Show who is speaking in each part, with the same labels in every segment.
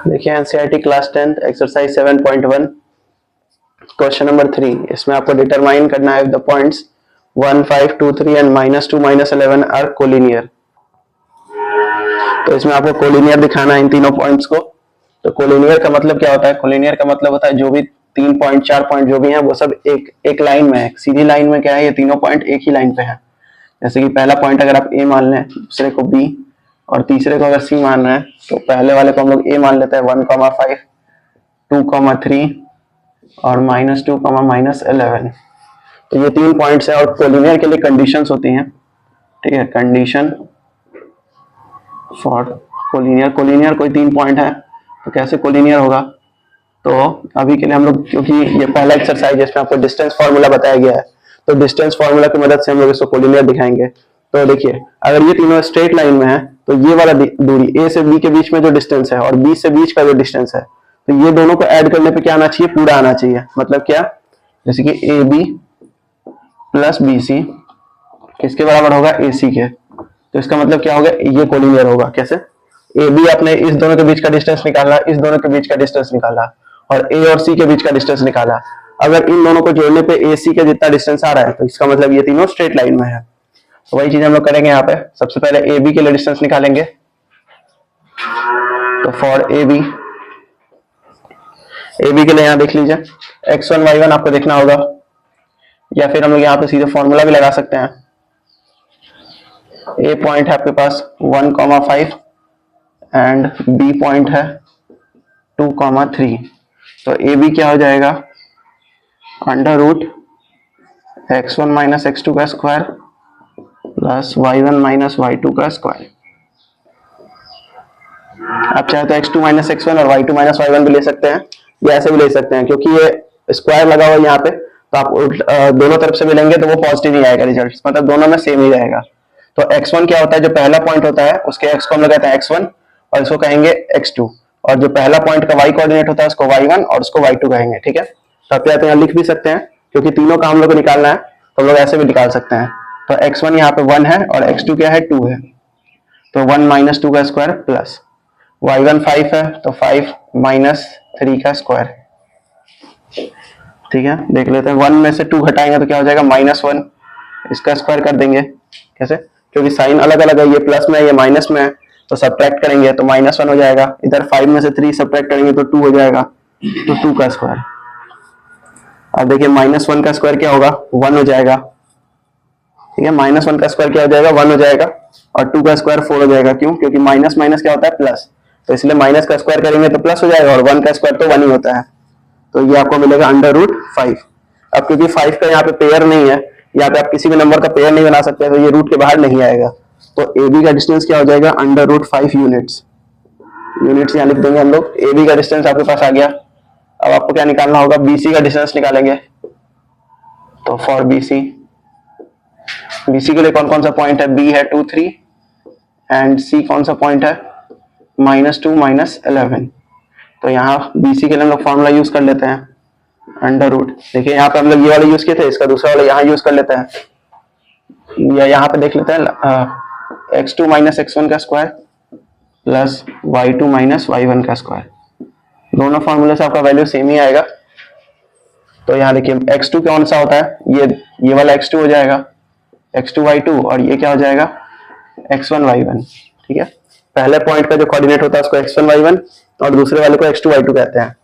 Speaker 1: देखिए NCERT class 10 exercise 7.1 question number 3। इसमें आपको डिटरमाइन करना है the points 1, 5, 2, 3 and -2, -11 are collinear. तो इसमें आपको कोलिनियर दिखाना है इन तीनों पॉइंट्स को। तो कोलिनियर का मतलब क्या होता है? कोलिनियर का मतलब होता है जो भी 3 पॉइंट 4 पॉइंट जो भी हैं वो सब एक लाइन में है, सीधी लाइन में। क्या है? ये तीनों पॉइंट एक ही लाइन पे है। जैसे कि पहला पॉइंट अगर आप ए मान लें, दूसरे को बी और तीसरे को अगर सी मान रहे हैं, तो पहले वाले को हम लोग ए मान लेते हैं 1, 5, 2, 3 और -2, -11। तो ये 3 पॉइंट्स हैं और कोलिनियर के लिए कंडीशंस होती हैं। ठीक है, कंडीशन फॉर कोलिनियर। कोलिनियर कोई 3 पॉइंट है तो कैसे कोलिनियर होगा? तो अभी के लिए हम लोग, क्योंकि ये पहला एक्सरसाइज है, इसमें आपको डिस्टेंस फार्मूला बताया गया है, तो डिस्टेंस फार्मूला की मदद से हम लोग इसको कोलिनियर दिखाएंगे। तो देखिए, अगर ये तीनों स्ट्रेट लाइन में है तो ये वाला दूरी ए से बी के बीच में जो डिस्टेंस है और बी से बीच का जो डिस्टेंस है, तो ये दोनों को ऐड करने पे क्या आना चाहिए? पूरा आना चाहिए। मतलब क्या? जैसे कि A B plus B C किसके बराबर होगा? ए सी के। तो इसका मतलब क्या होगा? ये कोलिनियर होगा। कैसे? ए बी आपने इस दोनों के बीच का डिस्टेंस निकाला, इस दोनों के बीच का डिस्टेंस निकाला और ए और सी के बीच का डिस्टेंस निकाला। अगर इन दोनों को जोड़ने पे ए सी का जितना डिस्टेंस आ रहा है तो इसका मतलब ये तीनों स्ट्रेट लाइन में है। तो वही चीज हम लोग करेंगे यहाँ पे। सबसे पहले ए बी के लिए डिस्टेंस निकालेंगे। तो फॉर ए बी के लिए यहाँ देख लीजिए x1 y1 आपको देखना होगा, या फिर हम लोग यहाँ पे सीधे फॉर्मूला भी लगा सकते हैं। ए पॉइंट है आपके पास 1, 5 एंड बी पॉइंट है 2, 3। तो ए बी क्या हो जाएगा? अंडर रूट x1 - x2 का स्क्वायर प्लस y1 - y2 का स्क्वायर। आप चाहे तो x2 - x1 और y2 - y1 भी ले सकते हैं, या ऐसे भी ले सकते हैं। क्योंकि ये स्क्वायर लगा हुआ है यहाँ पे, तो आप दोनों तरफ से मिलेंगे तो वो पॉजिटिव ही आएगा रिजल्ट, मतलब दोनों में सेम ही रहेगा। तो x1 क्या होता है? जो पहला पॉइंट होता है उसके x को हम लगाते हैं x1 और इसको कहेंगे x2, और जो पहला पॉइंट का y कोऑर्डिनेट होता है उसको y1 और उसको y2 कहेंगे। ठीक है, तो आप यहाँ लिख भी सकते हैं, क्योंकि तीनों का हम लोग को निकालना है तो हम लोग ऐसे भी निकाल सकते हैं। तो x1 यहाँ पे 1 है और x2 क्या है? 2 है। तो 1 - 2 का स्क्वायर प्लस y1 5 है तो 5 - 3 का स्क्वायर। ठीक है, देख लेते हैं। 1 में से 2 घटाएंगे तो क्या हो जाएगा? -1। इसका स्क्वायर कर देंगे। कैसे? क्योंकि साइन अलग अलग है, ये प्लस में है ये माइनस में है, तो सब्ट्रैक्ट करेंगे तो -1 हो जाएगा। इधर 5 में से 3 सब्ट्रैक्ट करेंगे तो 2 हो जाएगा, तो 2 का स्क्वायर। अब देखिए -1 का स्क्वायर क्या होगा? 1 हो जाएगा। ठीक है, -1 का स्क्वायर क्या हो जाएगा? 1 हो जाएगा, और 2 का स्क्वायर 4 हो जाएगा। क्यों? क्योंकि माइनस माइनस क्या होता है? प्लस, तो इसलिए माइनस का स्क्वायर करेंगे तो प्लस हो जाएगा, और 1 का स्क्वायर तो 1 ही होता है। तो ये आपको मिलेगा अंडर रूट 5। अब क्योंकि 5 का यहाँ पे पेयर नहीं है, यहाँ पे आप किसी भी नंबर का पेयर नहीं बना सकते, तो ये रूट के बाहर नहीं आएगा। तो ए बी का डिस्टेंस क्या हो जाएगा? Under root 5 units. यूनिट्स यहाँ लिख देंगे हम लोग। ए बी का डिस्टेंस आपके पास आ गया। अब आपको क्या निकालना होगा? बी सी का डिस्टेंस निकालेंगे। तो फॉर बी सी के लिए कौन कौन सा पॉइंट है? बी है 2, 3 एंड सी कौन सा पॉइंट है? -2, -11। तो यहाँ BC के लिए हम लोग फॉर्मूला यूज कर लेते हैं, अंडर रूट। देखिए यहाँ पे हम लोग ये वाला यूज किए थे, इसका दूसरा वाला यहाँ यूज कर लेते हैं, या यहाँ पे देख लेते हैं x2 - x1 का स्क्वायर प्लस y2 - y1 का स्क्वायर। दोनों फॉर्मूले से आपका वैल्यू सेम ही आएगा। तो यहाँ देखिए x2 कौन सा होता है? ये वाला x2 हो जाएगा, x2 y2, और ये क्या हो जाएगा? x1 y1। ठीक है, पहले पॉइंट का जो कोऑर्डिनेट होता है उसको x1 y1 और दूसरे वाले को x2 y2 कहते हैं।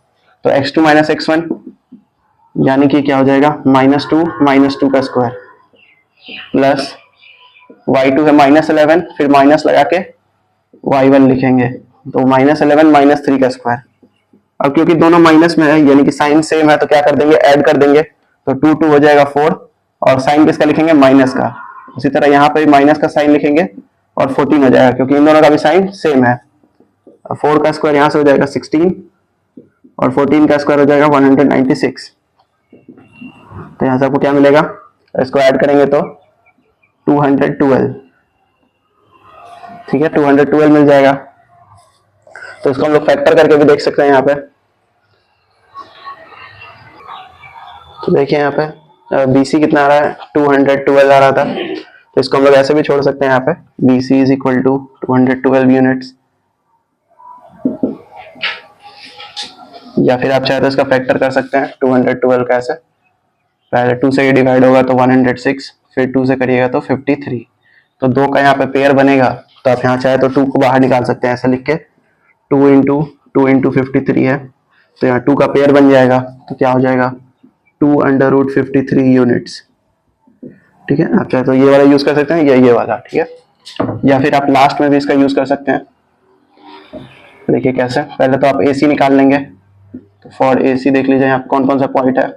Speaker 1: तो x2 - x1 यानी कि क्या हो जाएगा? -2 का स्क्वायर प्लस y2 है -11, फिर माइनस लगा के y1 लिखेंगे, तो -11 - 3 का स्क्वायर। अब क्योंकि दोनों माइनस में है यानी कि साइन सेम है, तो क्या कर देंगे? ऐड कर देंगे। तो 2 हो जाएगा 4, और साइन किसका लिखेंगे? माइनस का। उसी तरह यहाँ पे माइनस का साइन लिखेंगे और 14 हो जाएगा, क्योंकि इन दोनों का भी साइन सेम है। 4 का स्क्वायर यहाँ से हो जाएगा 16, और 14 का स्क्वायर हो जाएगा 196। तो यहाँ से आपको क्या मिलेगा? इसको ऐड करेंगे तो 212। ठीक है, 212 मिल जाएगा। तो इसको हम लोग फैक्टर करके भी देख सकते हैं यहाँ पे। तो देखिए यहाँ पे BC कितना आ रहा है? 212 आ रहा था, तो इसको हम लोग ऐसे भी छोड़ सकते हैं। यहाँ पे BC = 212 यूनिट्स। या फिर आप चाहे तो इसका फैक्टर कर सकते हैं 212 का। ऐसे पहले 2 से ये डिवाइड होगा तो 106, फिर 2 से करिएगा तो 53। तो 2 का यहाँ पे पेयर बनेगा, तो आप यहाँ चाहे तो 2 को बाहर निकाल सकते हैं ऐसे लिख के, 2 इंटू 53 है, तो यहाँ 2 का पेयर बन जाएगा, तो क्या हो जाएगा 2√53 यूनिट्स। ठीक है, आप चाहे तो ये वाला यूज कर सकते हैं या ये वाला, ठीक है, या फिर आप लास्ट में भी इसका यूज कर सकते हैं। देखिए कैसे, पहले तो आप AC निकाल लेंगे, तो फॉर AC देख लीजिए यहाँ कौन कौन सा पॉइंट है।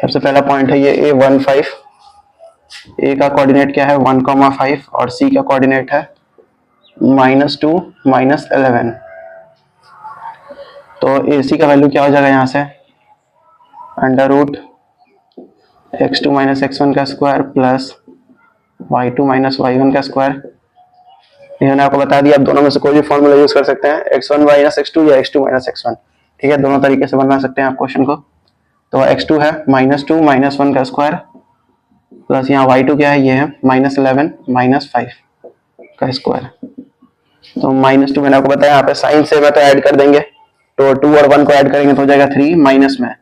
Speaker 1: सबसे पहला पॉइंट है ये A15, A का कोऑर्डिनेट क्या है 1,5 और C का कोऑर्डिनेट है -2 -11। तो AC का वैल्यू क्या हो जाएगा यहाँ से √x2 - x1 का स्क्वायर प्लस y2 - y1 का स्क्वायर। मैंने आपको बता दिया, आप दोनों में से कोई भी फॉर्मूला यूज कर सकते हैं, x1 - x2 या x2 - x1। ठीक है, दोनों तरीके से बना सकते हैं आप क्वेश्चन को। तो x2 है -2 -1 का स्क्वायर प्लस यहाँ y2 क्या है, ये है -11 -5 का स्क्वायर। तो -2 मैंने आपको बताया, यहाँ पे साइन से मैं तो ऐड कर देंगे, तो 2 और 1 को ऐड करेंगे तो हो जाएगा 3 माइनस में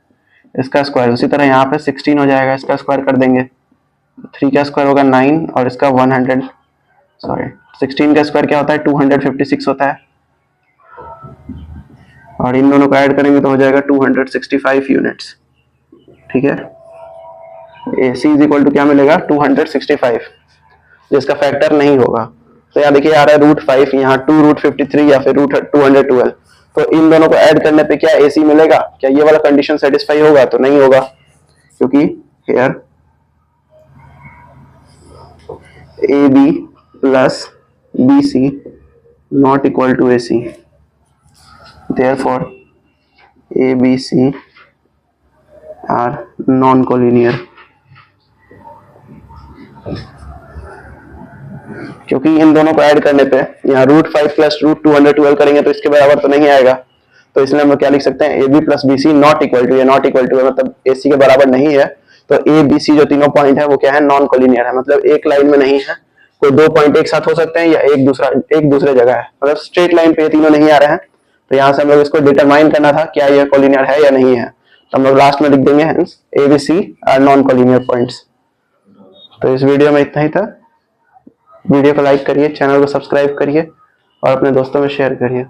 Speaker 1: इसका स्क्वायर। उसी तरह यहाँ पे 16 हो जाएगा, इसका स्क्वायर कर देंगे, 3 का स्क्वायर होगा 9 और इसका 16 का स्क्वायर क्या होता है 256 होता है, और इन दोनों को ऐड करेंगे तो हो जाएगा 265 यूनिट्स। ठीक है, AC इज इक्वल टू क्या मिलेगा 265, जिसका फैक्टर नहीं होगा। तो यहाँ देखिए आ रहा है √5, यहाँ 2√53 या फिर √212। तो इन दोनों को ऐड करने पे क्या AC मिलेगा, क्या ये वाला कंडीशन सेटिस्फाई होगा, तो नहीं होगा, क्योंकि here AB plus BC not equal to AC, therefore ABC are non-collinear। क्योंकि इन दोनों को ऐड करने पे यहाँ √5 प्लस √212 करेंगे तो इसके बराबर तो नहीं आएगा, तो इसलिए हम क्या लिख सकते हैं AB plus BC not equal to, ये नॉट इक्वल टू है मतलब AC के बराबर नहीं है। तो ABC जो तीनों पॉइंट है वो क्या है नॉन कोलिनियर है, मतलब एक लाइन में नहीं है, कोई दो पॉइंट एक साथ हो सकते हैं या एक दूसरे जगह है, मतलब स्ट्रेट लाइन पे ये तीनों नहीं आ रहे हैं। तो यहाँ से हम लोग इसको डिटरमाइन करना था क्या ये कोलिनियर है या नहीं है, तो हम लोग लास्ट में लिख देंगे hence ABC are non collinear points. तो इस वीडियो में इतना ही था। वीडियो को लाइक करिए, चैनल को सब्सक्राइब करिए और अपने दोस्तों में शेयर करिए।